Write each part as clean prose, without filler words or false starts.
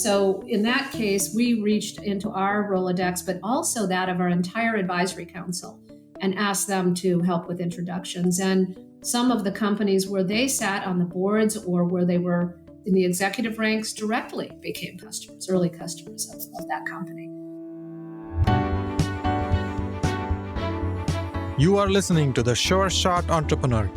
So in that case, we reached into our Rolodex, but also that of our entire advisory council, and asked them to help with introductions. And some of the companies where they sat on the boards or where they were in the executive ranks directly became customers, early customers of that company. You are listening to The Sure Shot Entrepreneur,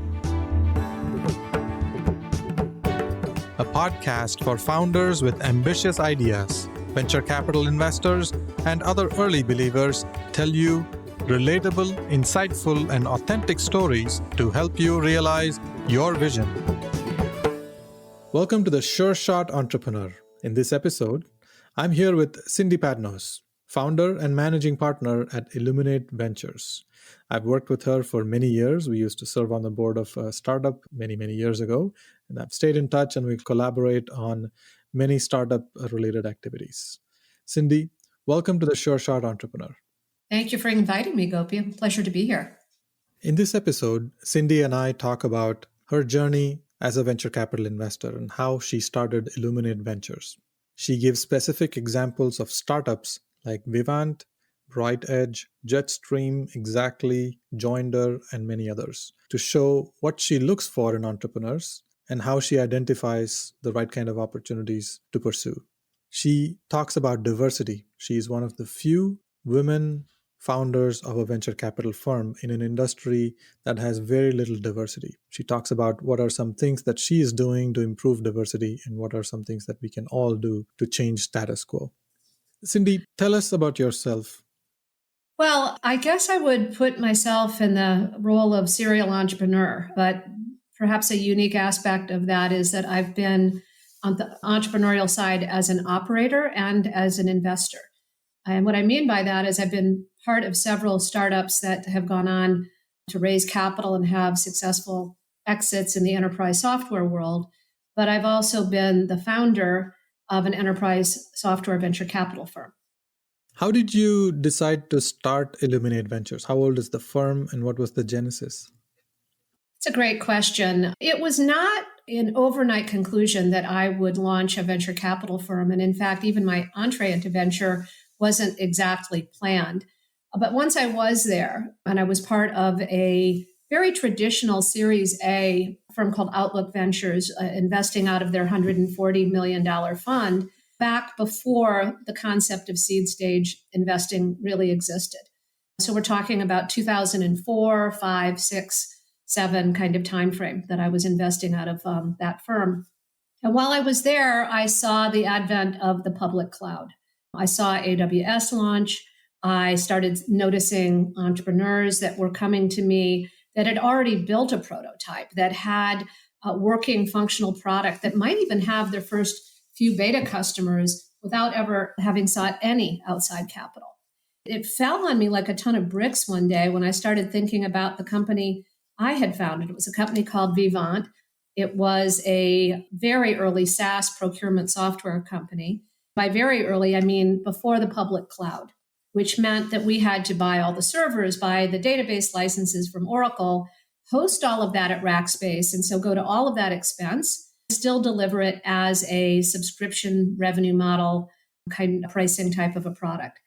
a podcast for founders with ambitious ideas. Venture capital investors and other early believers tell you relatable, insightful, and authentic stories to help you realize your vision. Welcome to The Sure Shot Entrepreneur. In this episode, I'm here with Cindy Padnos, founder and managing partner at Illuminate Ventures. I've worked with her for many years. We used to serve on the board of a startup many years ago, and I've stayed in touch and we collaborate on many startup-related activities. Cindy, welcome to The Sure Shot Entrepreneur. Thank you for inviting me, Gopi. A pleasure to be here. In this episode, Cindy and I talk about her journey as a venture capital investor and how she started Illuminate Ventures. She gives specific examples of startups like Vivant, Bright Edge, Jetstream, Exactly, Joinder, and many others to show what she looks for in entrepreneurs and how she identifies the right kind of opportunities to pursue. She talks about diversity. She is one of the few women founders of a venture capital firm in an industry that has very little diversity. She talks about what are some things that she is doing to improve diversity and what are some things that we can all do to change status quo. Cindy, tell us about yourself. Well, I guess I would put myself in the role of serial entrepreneur, but perhaps a unique aspect of that is that I've been on the entrepreneurial side as an operator and as an investor. And what I mean by that is I've been part of several startups that have gone on to raise capital and have successful exits in the enterprise software world. But I've also been the founder of an enterprise software venture capital firm. How did you decide to start Illuminate Ventures? How old is the firm and what was the genesis? It's a great question. It was not an overnight conclusion that I would launch a venture capital firm. And in fact, even my entree into venture wasn't exactly planned. But once I was there and I was part of a very traditional Series A firm called Outlook Ventures, investing out of their $140 million fund back before the concept of seed stage investing really existed. So we're talking about 2004, 5, 6, 7 kind of timeframe that I was investing out of that firm. And while I was there, I saw the advent of the public cloud. I saw AWS launch. I started noticing entrepreneurs that were coming to me that had already built a prototype, that had a working functional product, that might even have their first few beta customers without ever having sought any outside capital. It fell on me like a ton of bricks one day when I started thinking about the company I had founded. It was a company called Vivant. It was a very early SaaS procurement software company. By very early, I mean before the public cloud, which meant that we had to buy all the servers, buy the database licenses from Oracle, host all of that at Rackspace, and so go to all of that expense, still deliver it as a subscription revenue model kind of pricing type of a product.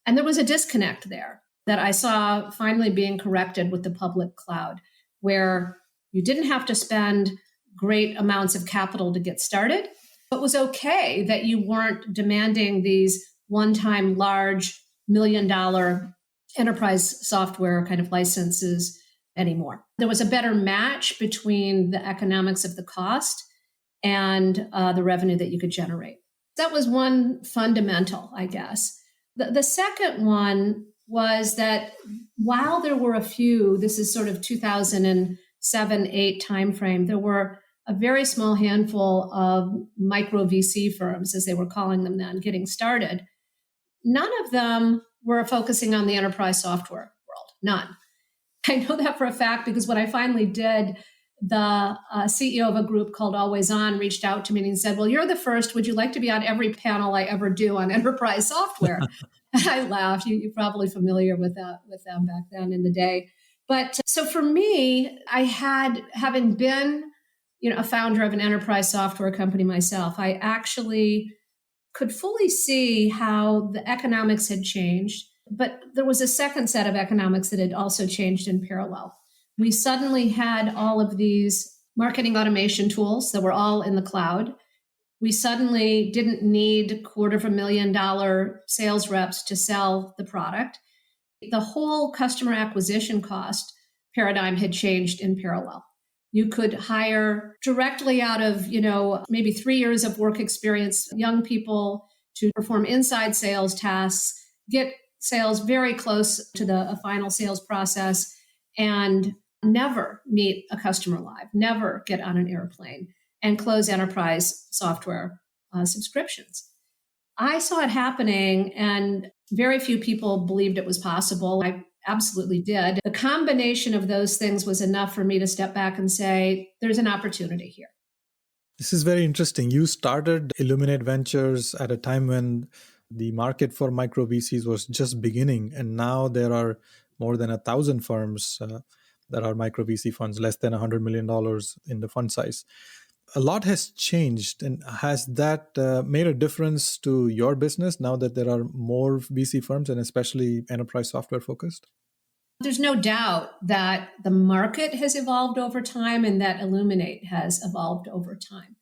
And there was a disconnect there that I saw finally being corrected with the public cloud, where you didn't have to spend great amounts of capital to get started. It was okay that you weren't demanding these one-time large $1 million enterprise software kind of licenses anymore. There was a better match between the economics of the cost and the revenue that you could generate. That was one fundamental, I guess. The second one was that while there were a few, this is sort of 2007-8 timeframe, there were a very small handful of micro VC firms, as they were calling them then, getting started. None of them were focusing on the enterprise software world. None. I know that for a fact because when I finally did, the CEO of a group called Always On reached out to me and said, well, you're the first. Would you like to be on every panel I ever do on enterprise software? And I laughed. You're probably familiar with them back then in the day. But so for me, having been a founder of an enterprise software company myself, I actually could fully see how the economics had changed. But there was a second set of economics that had also changed in parallel. We suddenly had all of these marketing automation tools that were all in the cloud. We suddenly didn't need $250,000 sales reps to sell the product. The whole customer acquisition cost paradigm had changed in parallel. You could hire directly out of, maybe 3 years of work experience, young people to perform inside sales tasks, get sales very close to the final sales process, and never meet a customer live, never get on an airplane, and close enterprise software subscriptions. I saw it happening, and very few people believed it was possible. I absolutely did. The combination of those things was enough for me to step back and say, there's an opportunity here. This is very interesting. You started Illuminate Ventures at a time when the market for micro VCs was just beginning, and now there are more than 1,000 firms that are micro VC funds, less than $100 million in the fund size. A lot has changed, and has that made a difference to your business now that there are more VC firms and especially enterprise software focused? There's no doubt that the market has evolved over time and that Illuminate has evolved over time.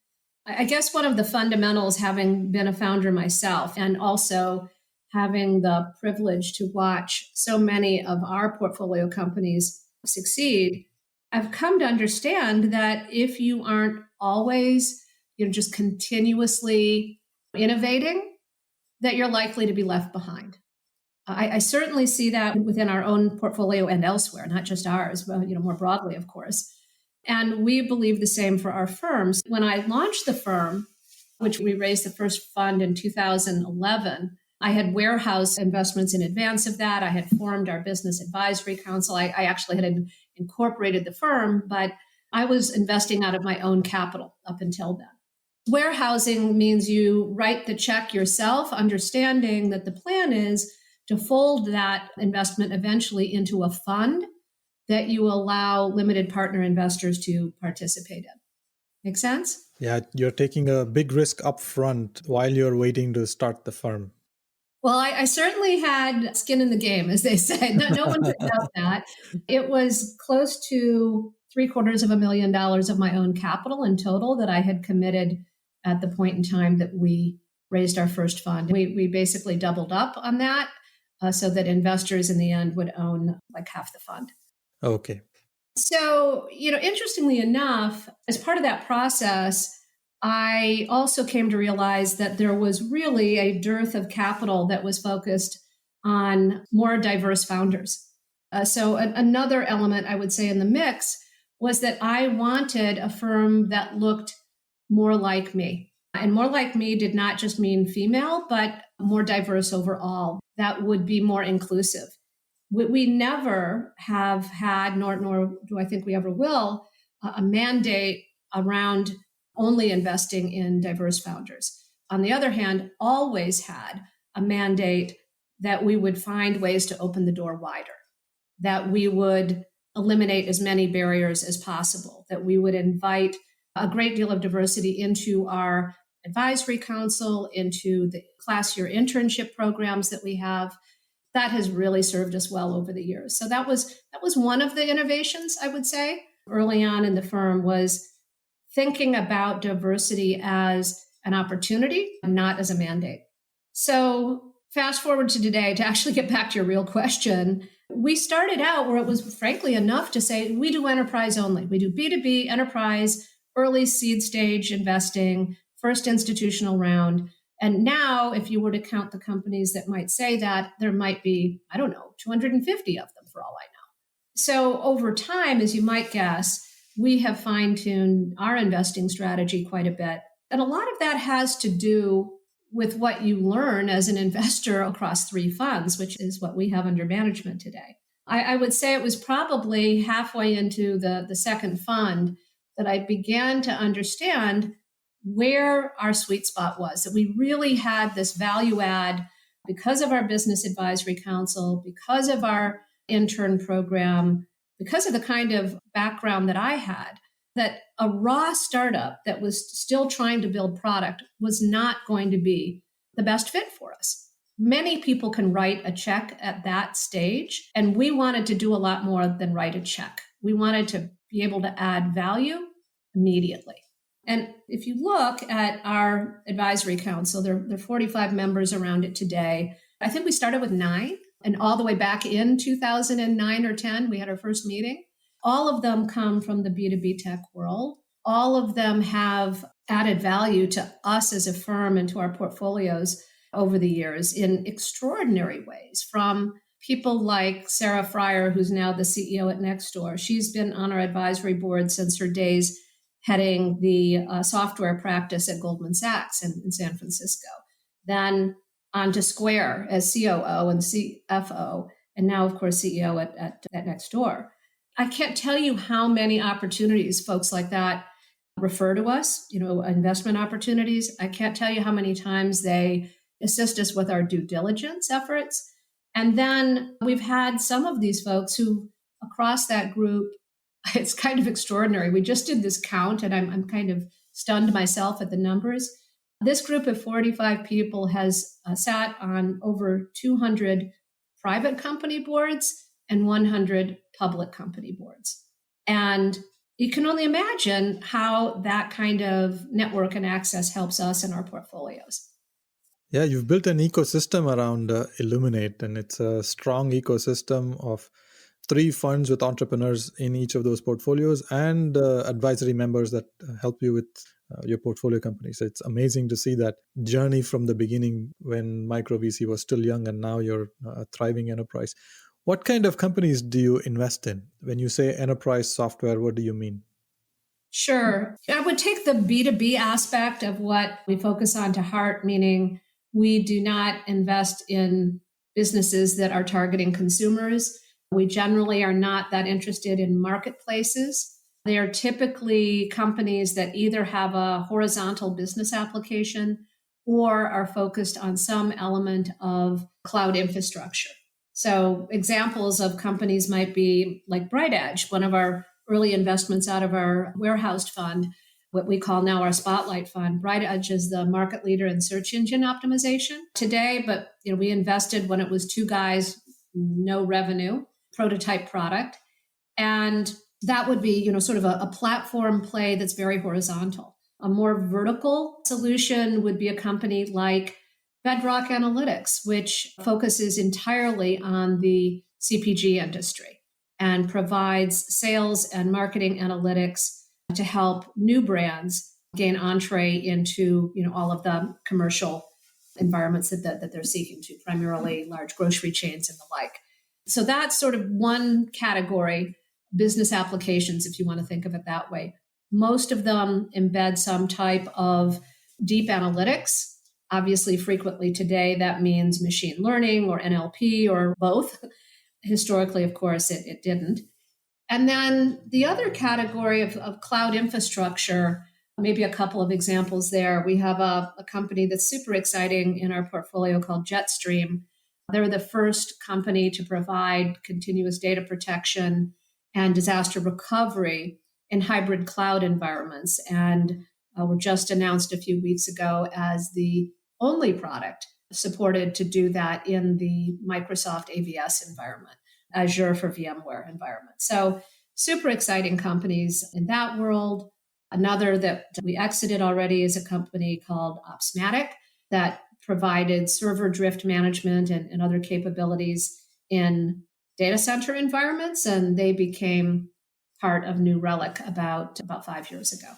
I guess one of the fundamentals, having been a founder myself and also having the privilege to watch so many of our portfolio companies succeed, I've come to understand that if you aren't always, just continuously innovating, that you're likely to be left behind. I certainly see that within our own portfolio and elsewhere, not just ours, but more broadly, of course. And we believe the same for our firms. When I launched the firm, which we raised the first fund in 2011, I had warehouse investments in advance of that. I had formed our business advisory council. I actually had incorporated the firm, but I was investing out of my own capital up until then. Warehousing means you write the check yourself, understanding that the plan is to fold that investment eventually into a fund that you allow limited partner investors to participate in. Make sense? Yeah, you're taking a big risk up front while you're waiting to start the firm. Well, I certainly had skin in the game, as they say. No one could doubt that. It was close to $750,000 of my own capital in total that I had committed at the point in time that we raised our first fund. We basically doubled up on that so that investors in the end would own like half the fund. Okay. So, interestingly enough, as part of that process, I also came to realize that there was really a dearth of capital that was focused on more diverse founders. So another element I would say in the mix was that I wanted a firm that looked more like me. And more like me did not just mean female, but more diverse overall, that would be more inclusive. We never have had, nor do I think we ever will, a mandate around only investing in diverse founders. On the other hand, always had a mandate that we would find ways to open the door wider, that we would eliminate as many barriers as possible, that we would invite a great deal of diversity into our advisory council, into the class year internship programs that we have. That has really served us well over the years. So that was one of the innovations, I would say, early on in the firm, was thinking about diversity as an opportunity, not as a mandate. So fast forward to today, to actually get back to your real question, we started out where it was frankly enough to say, we do enterprise only. We do B2B enterprise, early seed stage investing, first institutional round. And now, if you were to count the companies that might say that, there might be, 250 of them for all I know. So over time, as you might guess, we have fine-tuned our investing strategy quite a bit. And a lot of that has to do with what you learn as an investor across 3 funds, which is what we have under management today. I would say it was probably halfway into the second fund that I began to understand where our sweet spot was, that we really had this value add because of our business advisory council, because of our intern program, because of the kind of background that I had, that a raw startup that was still trying to build product was not going to be the best fit for us. Many people can write a check at that stage, and we wanted to do a lot more than write a check. We wanted to be able to add value immediately. And if you look at our advisory council, there are 45 members around it today. I think we started with 9, and all the way back in 2009 or 10, we had our first meeting. All of them come from the B2B tech world. All of them have added value to us as a firm and to our portfolios over the years in extraordinary ways, from people like Sarah Fryer, who's now the CEO at Nextdoor. She's been on our advisory board since her days heading the software practice at Goldman Sachs in San Francisco. Then on to Square as COO and CFO, and now, of course, CEO at Nextdoor. I can't tell you how many opportunities folks like that refer to us, investment opportunities. I can't tell you how many times they assist us with our due diligence efforts. And then we've had some of these folks who, across that group, it's kind of extraordinary. We just did this count, and I'm kind of stunned myself at the numbers. This group of 45 people has sat on over 200 private company boards and 100 public company boards. And you can only imagine how that kind of network and access helps us in our portfolios. Yeah, you've built an ecosystem around Illuminate, and it's a strong ecosystem of 3 funds with entrepreneurs in each of those portfolios and advisory members that help you with your portfolio companies. It's amazing to see that journey from the beginning when micro VC was still young, and now you're a thriving enterprise. What kind of companies do you invest in? When you say enterprise software, what do you mean? Sure. I would take the B2B aspect of what we focus on to heart, meaning we do not invest in businesses that are targeting consumers. We generally are not that interested in marketplaces. They are typically companies that either have a horizontal business application or are focused on some element of cloud infrastructure. So examples of companies might be like BrightEdge, one of our early investments out of our warehoused fund, what we call now our Spotlight Fund. BrightEdge is the market leader in search engine optimization today, but we invested when it was 2 guys, no revenue, prototype product. And that would be, sort of a platform play that's very horizontal. A more vertical solution would be a company like Bedrock Analytics, which focuses entirely on the CPG industry and provides sales and marketing analytics to help new brands gain entree into, all of the commercial environments that they're seeking to, primarily large grocery chains and the like. So that's sort of one category, business applications, if you want to think of it that way. Most of them embed some type of deep analytics. Obviously, frequently today, that means machine learning or NLP or both. Historically, of course, it didn't. And then the other category of cloud infrastructure, maybe a couple of examples there. We have a company that's super exciting in our portfolio called Jetstream. They're the first company to provide continuous data protection and disaster recovery in hybrid cloud environments. And were just announced a few weeks ago as the only product supported to do that in the Microsoft AVS environment, Azure for VMware environment. So super exciting companies in that world. Another that we exited already is a company called Opsmatic that provided server drift management and other capabilities in data center environments, and they became part of New Relic about 5 years ago.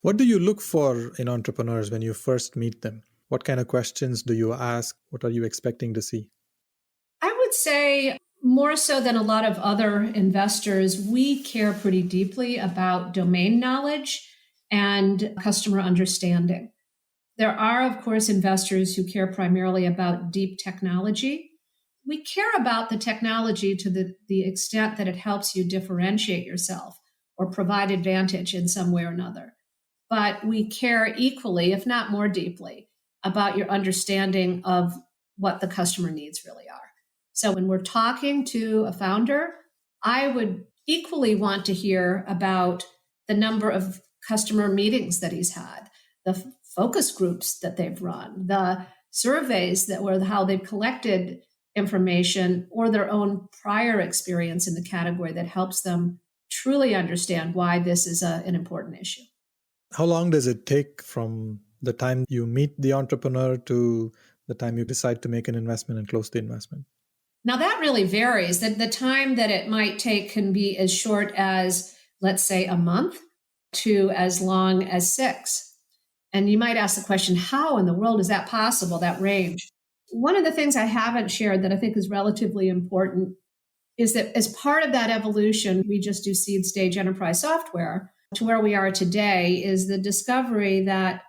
What do you look for in entrepreneurs when you first meet them? What kind of questions do you ask? What are you expecting to see? I would say more so than a lot of other investors, we care pretty deeply about domain knowledge and customer understanding. There are, of course, investors who care primarily about deep technology. We care about the technology to the extent that it helps you differentiate yourself or provide advantage in some way or another. But we care equally, if not more deeply, about your understanding of what the customer needs really are. So when we're talking to a founder, I would equally want to hear about the number of customer meetings that he's had, the focus groups that they've run, the surveys that were how they've collected information or their own prior experience in the category that helps them truly understand why this is an important issue. How long does it take from the time you meet the entrepreneur to the time you decide to make an investment and close the investment? Now, that really varies. The time that it might take can be as short as, let's say, a month to as long as 6. And you might ask the question, how in the world is that possible, that range? One of the things I haven't shared that I think is relatively important is that as part of that evolution, we just do seed stage enterprise software to where we are today is the discovery that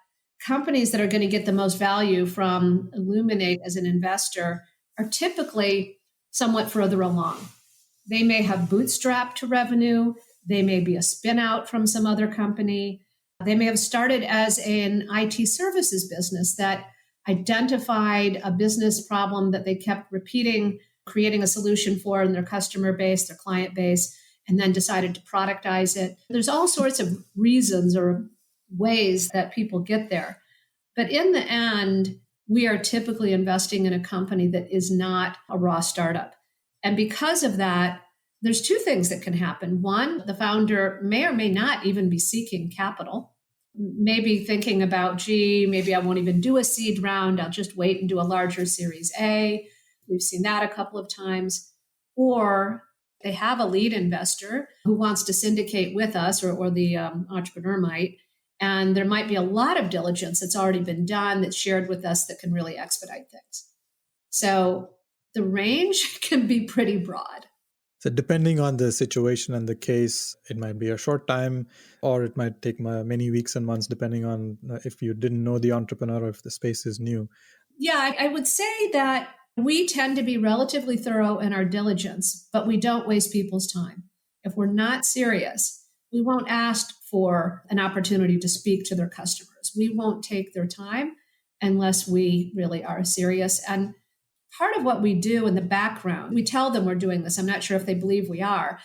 companies that are going to get the most value from Illuminate as an investor are typically somewhat further along. They may have bootstrapped to revenue. They may be a spin out from some other company. They may have started as an IT services business that identified a business problem that they kept repeating, creating a solution for in their customer base, their client base, and then decided to productize it. There's all sorts of reasons or ways that people get there. But in the end, we are typically investing in a company that is not a raw startup. And because of that, there's 2 things that can happen. One, the founder may or may not even be seeking capital, maybe thinking about, gee, maybe I won't even do a seed round. I'll just wait and do a larger Series A. We've seen that a couple of times. Or they have a lead investor who wants to syndicate with us, or the entrepreneur might. And there might be a lot of diligence that's already been done that's shared with us that can really expedite things. So the range can be pretty broad. So depending on the situation and the case, it might be a short time or it might take many weeks and months, depending on if you didn't know the entrepreneur or if the space is new. Yeah, I would say that we tend to be relatively thorough in our diligence, but we don't waste people's time. If we're not serious, we won't ask for an opportunity to speak to their customers. We won't take their time unless we really are serious. And part of what we do in the background, we tell them we're doing this. I'm not sure if they believe we are.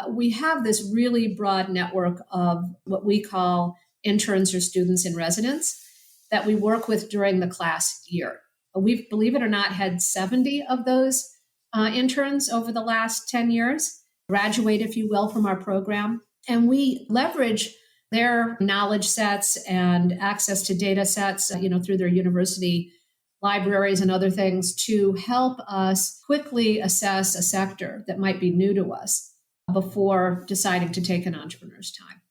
We have this really broad network of what we call interns or students in residence that we work with during the class year. We've, believe it or not, had 70 of those interns over the last 10 years, graduate, if you will, from our program. And we leverage their knowledge sets and access to data sets, through their university libraries and other things to help us quickly assess a sector that might be new to us before deciding to take an entrepreneur's time.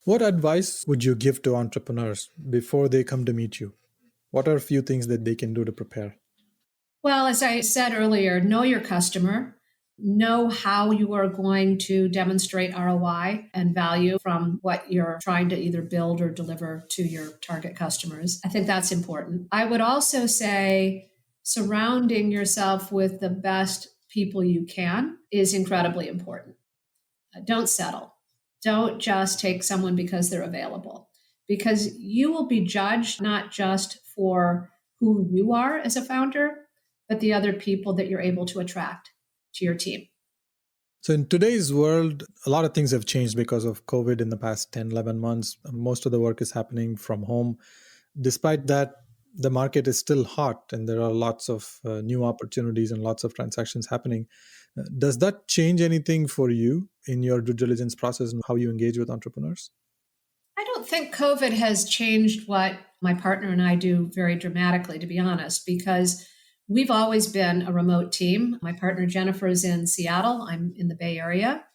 What advice would you give to entrepreneurs before they come to meet you? What are a few things that they can do to prepare? Well, as I said earlier, know your customer, know how you are going to demonstrate ROI and value from what you're trying to either build or deliver to your target customers. I think that's important. I would also say surrounding yourself with the best people you can is incredibly important. Don't settle. Don't just take someone because they're available, because you will be judged not just for who you are as a founder, but the other people that you're able to attract to your team. So in today's world, a lot of things have changed because of COVID in the past 10, 11 months. Most of the work is happening from home. Despite that, the market is still hot and there are lots of new opportunities and lots of transactions happening. Does that change anything for you in your due diligence process and how you engage with entrepreneurs? I don't think COVID has changed what my partner and I do very dramatically, to be honest, because we've always been a remote team. My partner Jennifer is in Seattle. I'm in the Bay Area.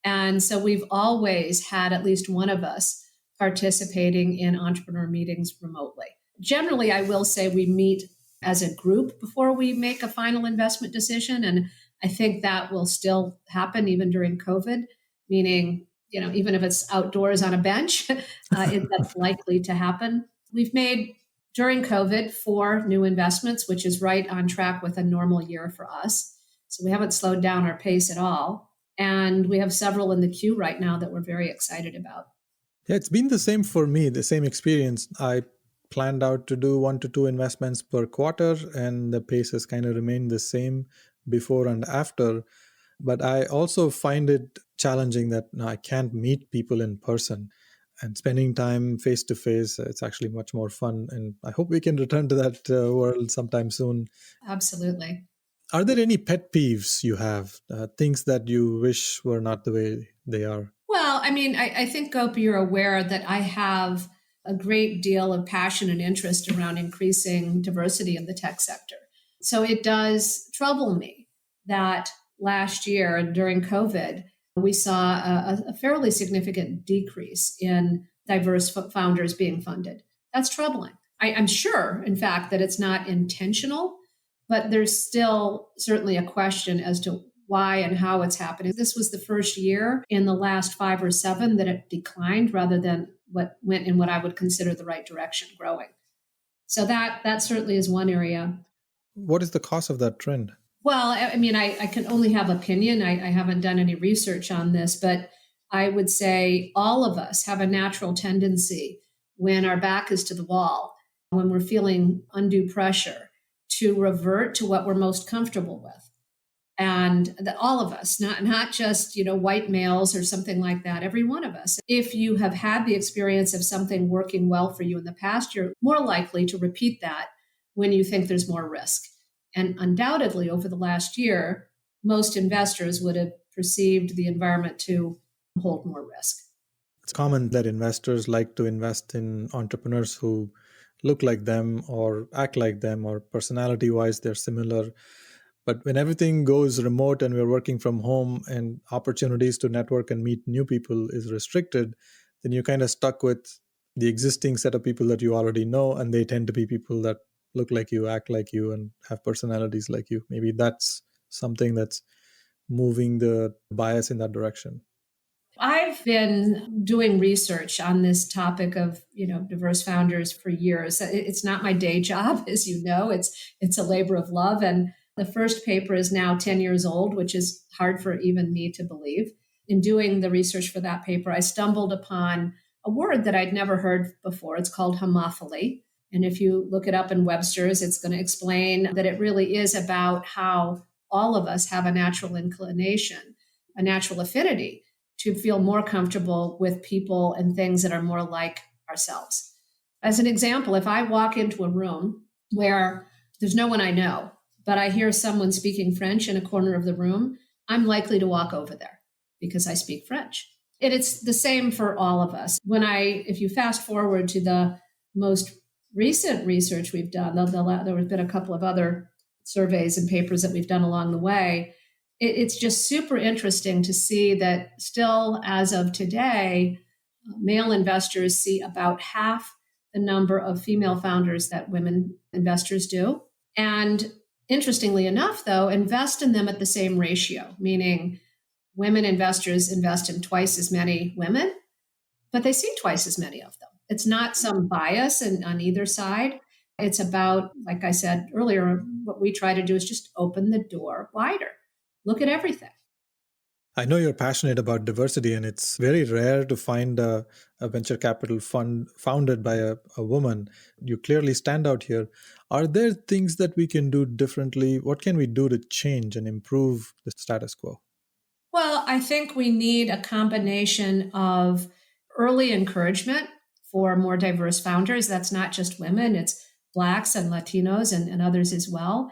And so we've always had at least one of us participating in entrepreneur meetings remotely. Generally, I will say we meet as a group before we make a final investment decision. And I think that will still happen even during COVID, meaning, even if it's outdoors on a bench, that's likely to happen. We've made during COVID 4 new investments, which is right on track with a normal year for us. So we haven't slowed down our pace at all. And we have several in the queue right now that we're very excited about. Yeah, it's been the same for me, the same experience. I planned out to do 1 to 2 investments per quarter, and the pace has kind of remained the same before and after. But I also find it challenging that I can't meet people in person. and spending time face to face. It's actually much more fun. And I hope we can return to that world sometime soon. Absolutely. Are there any pet peeves you have, things that you wish were not the way they are? Well, I mean, I think, Gopi, you're aware that I have a great deal of passion and interest around increasing diversity in the tech sector. So it does trouble me that last year during COVID, we saw a fairly significant decrease in diverse founders being funded. That's troubling. I'm sure, in fact, that it's not intentional, but there's still certainly a question as to why and how it's happening. This was the first year in the last 5 or 7 that it declined rather than what went in what I would consider the right direction, growing. So that certainly is one area. What is the cause of that trend? Well, I mean, I can only have opinion. I haven't done any research on this, but I would say all of us have a natural tendency when our back is to the wall, when we're feeling undue pressure, to revert to what we're most comfortable with. And all of us, not just, white males or something like that, every one of us. If you have had the experience of something working well for you in the past, you're more likely to repeat that when you think there's more risk. And undoubtedly, over the last year, most investors would have perceived the environment to hold more risk. It's common that investors like to invest in entrepreneurs who look like them or act like them, or personality-wise, they're similar. But when everything goes remote and we're working from home and opportunities to network and meet new people is restricted, then you're kind of stuck with the existing set of people that you already know, and they tend to be people that look like you, act like you, and have personalities like you. Maybe that's something that's moving the bias in that direction. I've been doing research on this topic of, diverse founders for years. It's not my day job, as you know. It's a labor of love. And the first paper is now 10 years old, which is hard for even me to believe. In doing the research for that paper, I stumbled upon a word that I'd never heard before. It's called homophily. And if you look it up in Webster's, it's going to explain that it really is about how all of us have a natural inclination, a natural affinity to feel more comfortable with people and things that are more like ourselves. As an example, if I walk into a room where there's no one I know, but I hear someone speaking French in a corner of the room, I'm likely to walk over there because I speak French. And it's the same for all of us. If you fast forward to the most recent research we've done, there have been a couple of other surveys and papers that we've done along the way. It's just super interesting to see that still, as of today, male investors see about half the number of female founders that women investors do. And interestingly enough, though, invest in them at the same ratio, meaning women investors invest in twice as many women, but they see twice as many of them. It's not some bias on either side. It's about, like I said earlier, what we try to do is just open the door wider. Look at everything. I know you're passionate about diversity, and it's very rare to find a venture capital fund founded by a woman. You clearly stand out here. Are there things that we can do differently? What can we do to change and improve the status quo? Well, I think we need a combination of early encouragement for more diverse founders. That's not just women, it's Blacks and Latinos and others as well.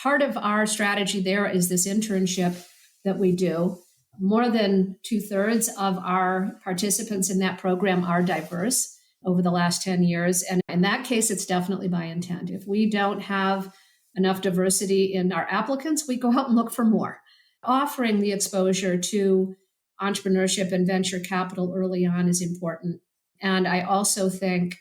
Part of our strategy there is this internship that we do. More than 2/3 of our participants in that program are diverse over the last 10 years. And in that case, it's definitely by intent. If we don't have enough diversity in our applicants, we go out and look for more. Offering the exposure to entrepreneurship and venture capital early on is important. And I also think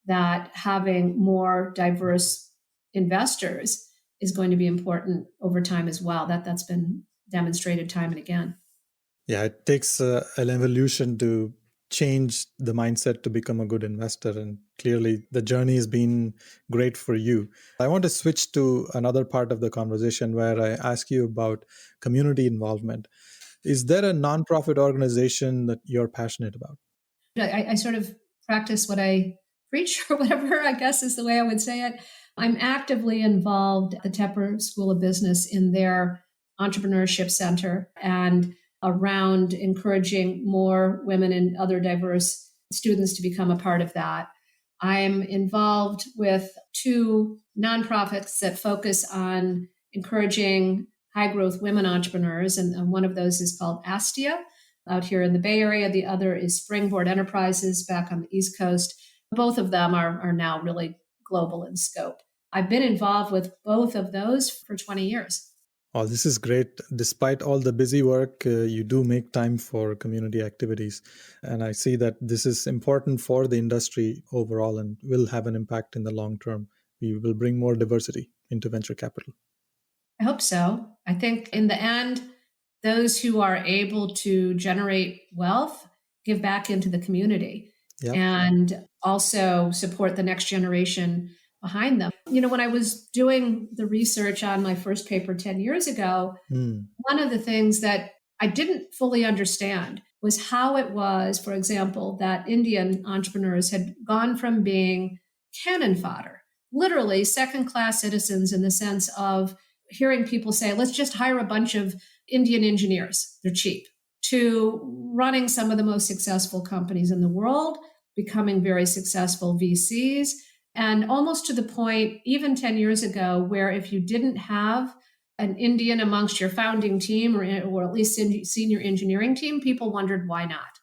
that having more diverse investors is going to be important over time as well. That's been demonstrated time and again. Yeah, it takes an evolution to change the mindset to become a good investor. And clearly, the journey has been great for you. I want to switch to another part of the conversation where I ask you about community involvement. Is there a nonprofit organization that you're passionate about? I sort of practice what I preach, or whatever, I guess is the way I would say it. I'm actively involved at the Tepper School of Business in their entrepreneurship center and around encouraging more women and other diverse students to become a part of that. I'm involved with two nonprofits that focus on encouraging high growth women entrepreneurs. And one of those is called Astia out here in the Bay Area. The other is Springboard Enterprises back on the East Coast. Both of them are now really global in scope. I've been involved with both of those for 20 years. Oh, this is great. Despite all the busy work, you do make time for community activities. And I see that this is important for the industry overall and will have an impact in the long term. We will bring more diversity into venture capital. I hope so. I think in the end, those who are able to generate wealth give back into the community and also support the next generation behind them. When I was doing the research on my first paper 10 years ago, one of the things that I didn't fully understand was how it was, for example, that Indian entrepreneurs had gone from being cannon fodder, literally second-class citizens in the sense of hearing people say, let's just hire a bunch of Indian engineers, they're cheap, to running some of the most successful companies in the world, becoming very successful VCs, and almost to the point, even 10 years ago, where if you didn't have an Indian amongst your founding team or at least senior engineering team, people wondered why not.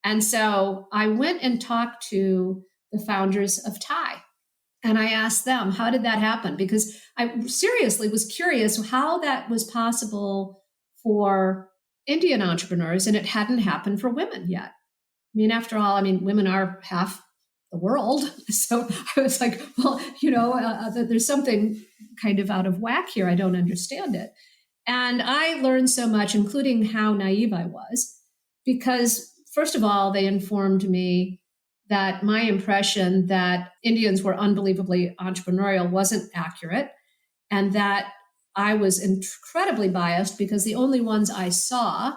And so I went and talked to the founders of TIE. And I asked them, how did that happen? Because I seriously was curious how that was possible for Indian entrepreneurs, and it hadn't happened for women yet. After all, women are half the world. So I was like, well, there's something kind of out of whack here. I don't understand it. And I learned so much, including how naive I was, because first of all, they informed me that my impression that Indians were unbelievably entrepreneurial wasn't accurate, and that I was incredibly biased because the only ones I saw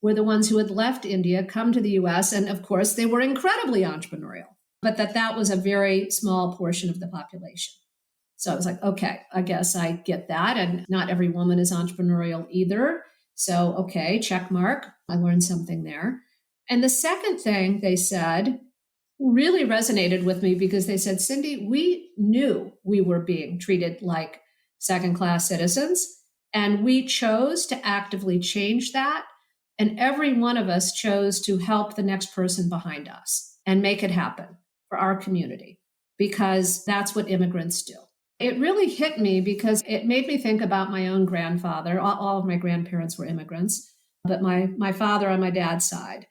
were the ones who had left India, come to the US, and of course, they were incredibly entrepreneurial, but that was a very small portion of the population. So I was like, okay, I guess I get that. And not every woman is entrepreneurial either. So, okay, check mark. I learned something there. And the second thing they said really resonated with me because they said, Cindy, we knew we were being treated like second-class citizens, and we chose to actively change that. And every one of us chose to help the next person behind us and make it happen for our community, because that's what immigrants do. It really hit me because it made me think about my own grandfather. All of my grandparents were immigrants, but my father on my dad's side.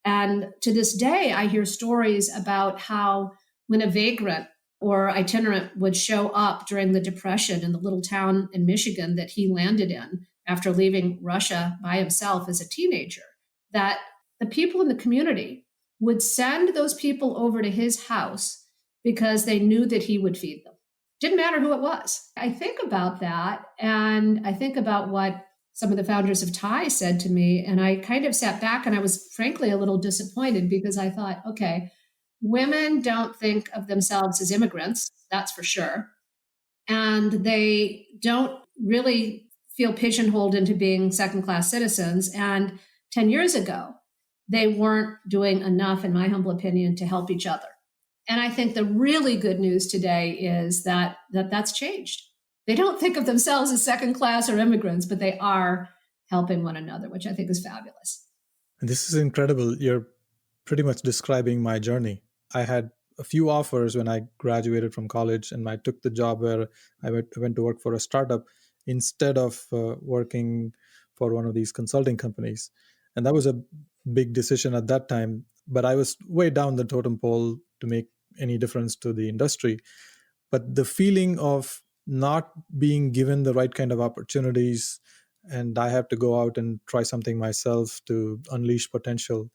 And to this day, I hear stories about how when a vagrant or itinerant would show up during the Depression in the little town in Michigan that he landed in after leaving Russia by himself as a teenager, that the people in the community would send those people over to his house because they knew that he would feed them. Didn't matter who it was. I think about that, and I think about what some of the founders of TIE said to me, and I kind of sat back and I was frankly a little disappointed because I thought, okay, women don't think of themselves as immigrants, that's for sure. And they don't really feel pigeonholed into being second-class citizens. And 10 years ago, they weren't doing enough, in my humble opinion, to help each other. And I think the really good news today is that that's changed. They don't think of themselves as second class or immigrants, but they are helping one another, which I think is fabulous. And this is incredible. You're pretty much describing my journey. I had a few offers when I graduated from college, and I took the job where I went to work for a startup instead of working for one of these consulting companies. And that was a big decision at that time, but I was way down the totem pole to make any difference to the industry. But the feeling of not being given the right kind of opportunities, and I have to go out and try something myself to unleash potential,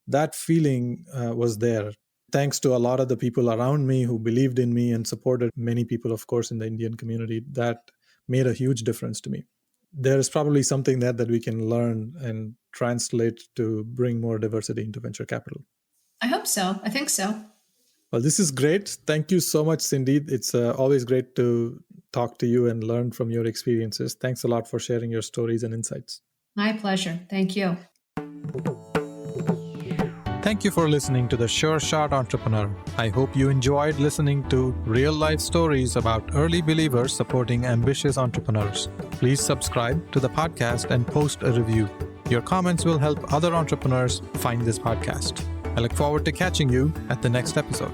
that feeling was there. Thanks to a lot of the people around me who believed in me and supported many people, of course, in the Indian community, that made a huge difference to me. There's probably something there that we can learn and translate to bring more diversity into venture capital. I hope so. I think so. Well, this is great. Thank you so much, Cindy. It's always great to talk to you and learn from your experiences. Thanks a lot for sharing your stories and insights. My pleasure. Thank you. Thank you for listening to The Sure Shot Entrepreneur. I hope you enjoyed listening to real-life stories about early believers supporting ambitious entrepreneurs. Please subscribe to the podcast and post a review. Your comments will help other entrepreneurs find this podcast. I look forward to catching you at the next episode.